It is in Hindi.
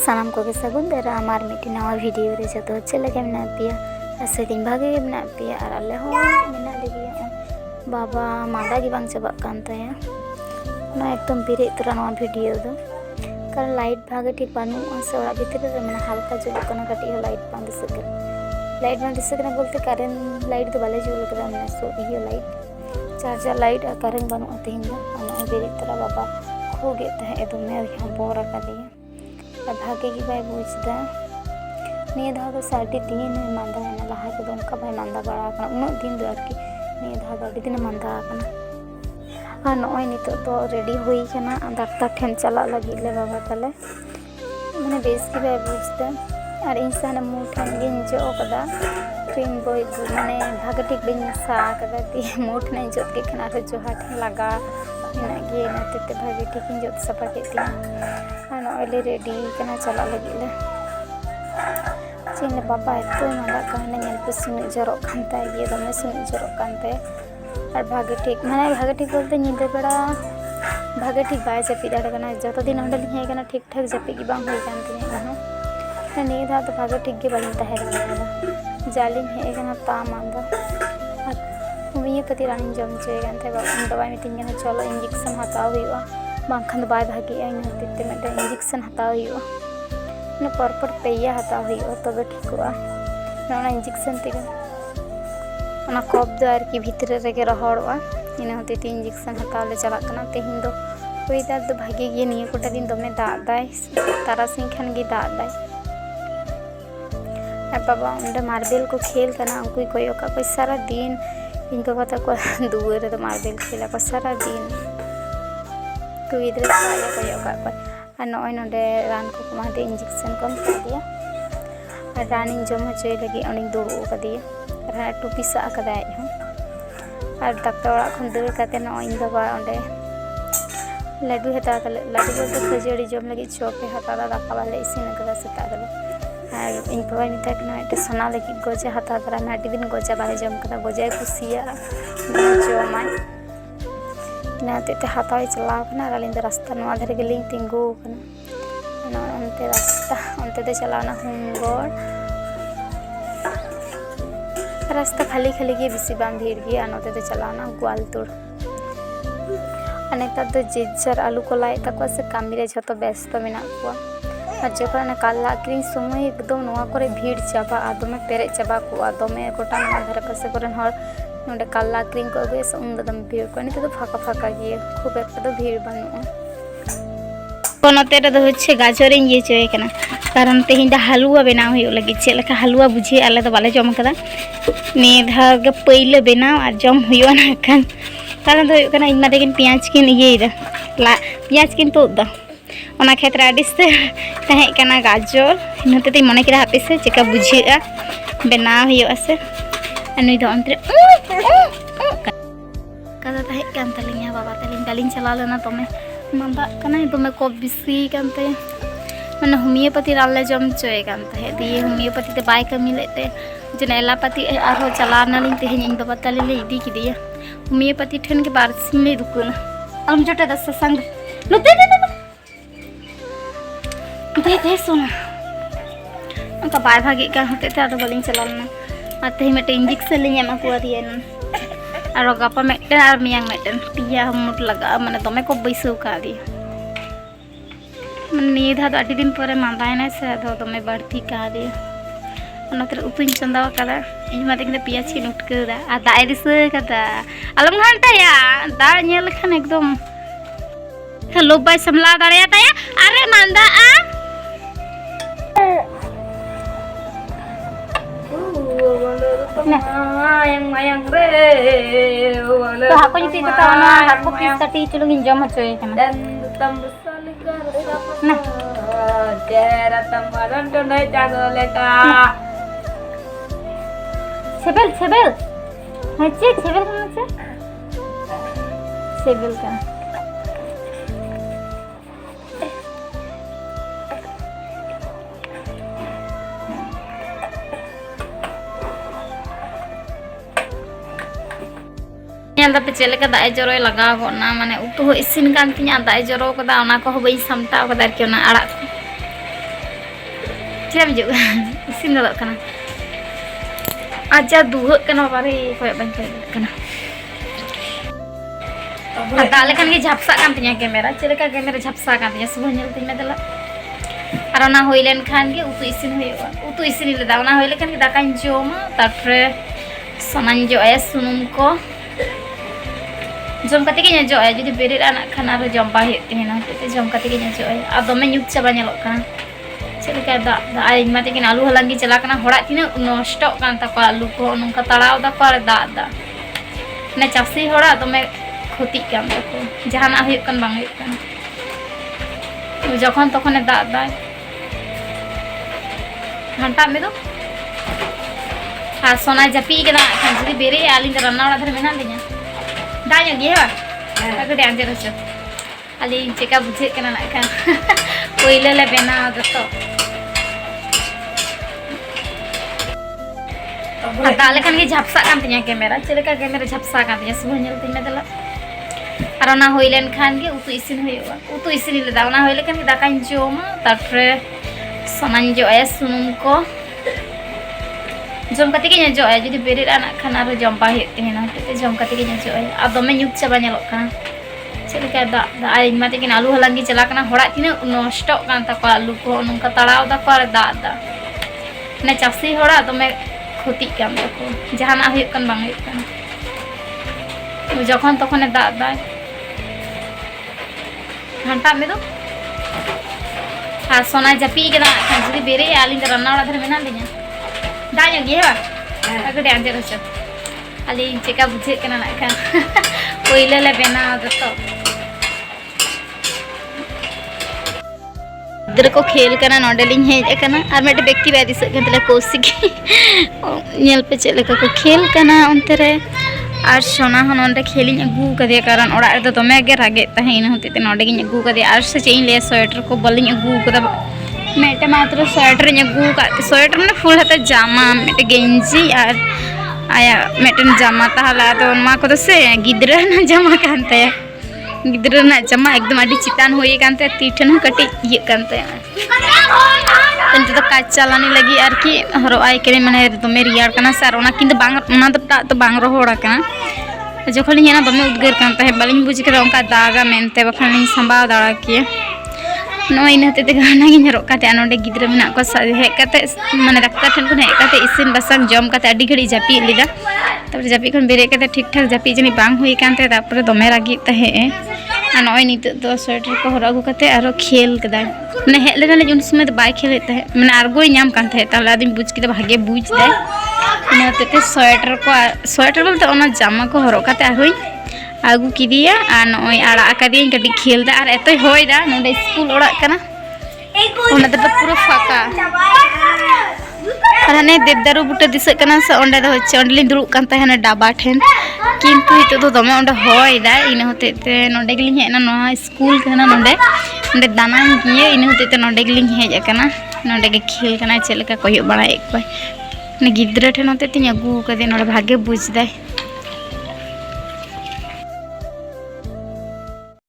सानाम को सगुन दाराम और मिट्टी नवा वीडियो रे जो चल लगे मेना पिया सेदिन भागे मेना पिया और अल्ले हो मेना लगे बाबा मादा की बांग चबा कान ताया ना एकदम बिरे तोरा नवा वीडियो दो कारण लाइट भागे ठीक बानू से ओड़ा भीतर रे मेना हल्का जुल कना कटी लाइट बांग दिसक लाइट बांग दिसक ना बोलते करेंट लाइट तो बाले जुल कदा मेना सो ये लाइट चार्जर लाइट और करेंट बानू तेहिन दा अना बिरे तोरा बाबा खोगे तहे दमे हम बोरा का दिया भागे की बाय बुझदा निये धाव तो 3.5 मांदा है लहा के उनका भाई मांदा बड़ा उन दिन दो आरकी निये धाव अड़ी दिन मांदा और नॉय नितो तो रेडी हुई कना डाक्टर ठेन चला लगी ले बाबा तले मैंने बेस की बाय बुझदा और इंसान मुंह ठेन गिन जो कदा क्रीम बॉय माने भागे ठीक बिन सा कदा ती मुंह ठेन जो के खना रे जो हाथ लगा गे नाते भागे ठीक जो सफा के ती और नॉय रेडी कना चला लगी ले चीन बाबा तो मादा कहने नेल पे सुन जरो कांता ये दमे सुन जरो कांते और भागे ठीक माने भागे ठीक बोलते नींद बेड़ा भागे ठीक बाय जपी दाड़े कना जतो दिन अंडल हे कना ठीक ठाक जपी की बांग होई कांती ना नी धा तो भागे ठीक के बलिन तहे रहा जालिन हे कना ता मांदा उमिया पति रानी जम चे कांते बाबा दवाई में तिंगा चलो इंजेक्शन हताव हुआ बांखन बाय भागे इन हते में इंजेक्शन हताव हुआ ना परपर पेया हताव हुआ तब ठीकवा ना इंजेक्शन तेगा ना कब दो आर की भीतर रेगे रहोड़वा इन होते इंजेक्शन हताव ले चला कना तेहिन दो वेदर दो भागे गे निया कोटा दिन दमे दाग दाय तारासिंह खान गे दाग दाय और बाबा उंडे मार्बल को खेल कना उनको कोई ओका कोई सारा दिन इनको पता को दुए रे तो मार्बल खेला को सारा दिन को इधर आया कोई ओका और नॉय नोडे रान को मादे इंजेक्शन को कर दिया और रानी जम हचोय लगी उनी दुड़ू का दिया रा टोपी सा कदाय और डॉक्टर ओड़ा खन दर काते नॉय इन बाबा ओंडे लड्डू हता तले लड्डू बोलते खजड़ी जम लगी चोपे हता दाका वाले इसिन कदा सता दले और इन बाबा मिता के सोना लगी गोजा हता तरा ना दिन गोजा बाय जम कदा गोजा कुसिया जमाय नाते हतावे चलाव कना अलिंग रास्ता नवा धरे गेलिंग तिंगू कना अंते रास्ता अंते दे चलावना हुंगोर रास्ता खाली खाली गे बिसी बाम भीड़ गे अनते दे चलावना ग्वालतुड़ अनेता दो जेजर आलू को लाए तक से कामी रे झतो व्यस्त मेना को और जखन काला आक्रिन समय एकदम नवा करे भीड़ चाबा आदमे पेरे चाबा को दमे गोटा नवा धरे पासे करन हर नोडे काला क्रीम को अगे उन दम भीड़ को निते तो फाका फाका गे खूब एक तो भीड़ बानु कोनते रे होच्छे गाजर ये चोय कना कारण तेहिंदा हलुआ बनाव हुई लगी चे लेका हलुआ बुझे आले तो बाले जम कदा ने धागे पहिले बनाव और जम हुयो ना खान कारण तो कना इमा देकिन प्याज किन ये ला प्याज किन तो दा ओना क्षेत्र आडिसे तहे कना गाजर नते ते मने किरा हापे से चेका बुझेआ बनाव हुयो से अनुई दो अंतरे कदा तहे कान तलिंग बाबा तलिंग चला लेना तमे मांदा कना तमे को बिसी कानते माने होमियोपैथी राले जम चोय कानते दिए होमियोपैथी ते बाय कमी लेते जने एलापैथी आरो चला नालिंग तेहिं इन बाबा तले ले इदी किदिया होमियोपैथी ठन के बार सिले दुकुना आम जोटे दस संग लो दे सोना उनका बाय भागे का होते थे आरो बलिंग चला लेना आते में इंजेक्शन ले एमा को दिए और गपा मेटन और मियांग मेटन पिया मुट लगा माने दमे को बैसो का दिया माने धा तो 8 दिन पर मांदायना से दो दमे बढ़ती का दिया ओनतर उतुन चंदा कदा इन माते के पियाज की नुटकदा आ दाय दिस कदा अलम घंटा या दा नेल खान एकदम हेलो बाय समला दाड़या ताया अरे मांदा आ mayang re तो हाको जुती तो ना हाको पीस काटी चलुंग जम हचोय कना dan tambusali ka ना jera tamaran to nay jagole ka sebel hache sebel kana sebel kana पे चले का दाय जरो लगा गोना माने उतु इसिन कान तिया दाय जरो कदा ओना को बई समता कदा कि ओना आड़ा Cem juga isin dulu kana aja dua kana pare koyak banyak kana Atale kan ke झपसा kan tinya kamera चलेका kamera झपसा kan tinya सुबह nyel tinya dala arona hoilen khan ge utu isin le dauna hoile kan ke dakan joma tapre saman jo aya sunum ko jom kate ke nya jo aya jodi berit anak khan aro jom pa het tihena te jom kate ke nya jo aya ado me nyuk chaba nyelok kana चलेका दा आई माते के आलू हलांगी चला kana होड़ा तिना नष्ट kan tako alu ko nongka taraw da ko ar da ne chasi hoड़ा तो मैं ক্ষতি কাম দেখো জাহানা হইক কান বাং হইক কান যখন তখন দাঁত দায় ঘন্টা মে তো আর সোনা জাপি কেনা খান যদি বেরে আলিন রান্না ওড়া ধরে মেনা লিনা দায় গিয়ে বা আগড়ে আনতে রছো আলি চেকা বুঝে কেনা না খান কইলে লে বেনা দতো Atale kan ke झपसा kan tinya kamera चलेका kamera झपसा kan tinya सुबह nyel tinya dala arona hoilen khan ge utu isin le dauna hoile kan ke dakan joma tapre saman jo aya sunum ko jom kate ke nya jo aya jodi berit anak khan aro jom pa het tihena te jom kate ke nya jo aya ado me nyuk chaba nyelok kana चलेका दा आई माते के आलू हलांगी चला kana होड़ा तिना नष्ट kan tako alu ko nongka taraw da ko ar da ne chasi hoड़ा तो मैं ক্ষতি কাম দেখো জাহানা হইক কান বাং হইক কান যখন তখন দাঁত দায় ঘন্টা মে তো আর সোনা জাপি কেনা খান যদি বেরে আলিন রান্না ওড়া ধরে মেনা লিনা দায় গিয়ে বা আগড়ে আনতে রছো আলি চেকা বুঝে কেনা না খান কইলে লে বেনা দতো इधर को खेल करना नोडलिंग है करना और मेरे व्यक्ति वैदी सकते कौशिक नेल पे चले को खेल करना अंतरे और सोना हन ओंडे खेलिंग अगू कदे कारण ओड़ा रे तो मैं गे रागे तहेन होते ते नोडे गिन अगू कदे और से चेन ले स्वेटर को बलिंग अगू कदा मेटे मात्र स्वेटर अगू का स्वेटर ने फुल हते जामा मेटे गेंजी और आया मेटे जामा ताहला तो मा को से गिदरा ना जामा कांते गिदरा ना जमा एकदम अडी चितान होई कांते तीठन कटी ये कांते तंते तो काच चालानी लगी आर की हरो आय करे माने तो मेरी यार कना सर ओना किंतु बांग ओना तो बांग रोहड़ा कना जखन हेना दमे उद्गार कांते है बालिंग बुझ के ओंका दागा मेनते बखन लिंग संभाव दाड़ा के नोय इनते ते गाना गिन हरो काते अनोडे गिदरा मेना को हे काते माने डाक्टर ठन कोन हे काते इसिन बसंग जम काते अडी घड़ी जापी लिदा तब जापी खन बेरे काते ठीक ठाक जापी जनी बांग होई कांते तापर दमे रागी तहे आ नोय नित तो स्वेटर को हरो अगु काते आरो खेल कदा माने हे लेना उन समय तो बाय खेले तहे माने आरगोय नाम कांते ताला आदिम बुझ के भागे बुझ दे इनते स्वेटर बोलते ओना जामा को हरो काते आरोय आगू किदिया आ नोय आड़ा आकादिया कटी खेलदा और एतय होयदा नोडे स्कूल ओड़ा कना ओना तो पूरा फाका और हने देदारू बुटे दिस कना से ओंडे दो होचे ओंडे लिंग दुरुक कांता हने डाबा ठेन किंतु हितो तो दमे ओंडे होयदा इन होते ते नोडे गलिंग हेना नो स्कूल कना नोडे ओंडे दाना गिए इन होते ते नोडे गलिंग हेज कना नोडे के खेल कना चलेका कोयो बड़ा एक बाय ने गिद्रा ठेन होते तिन अगू कदे नोडे भागे बुझ दाय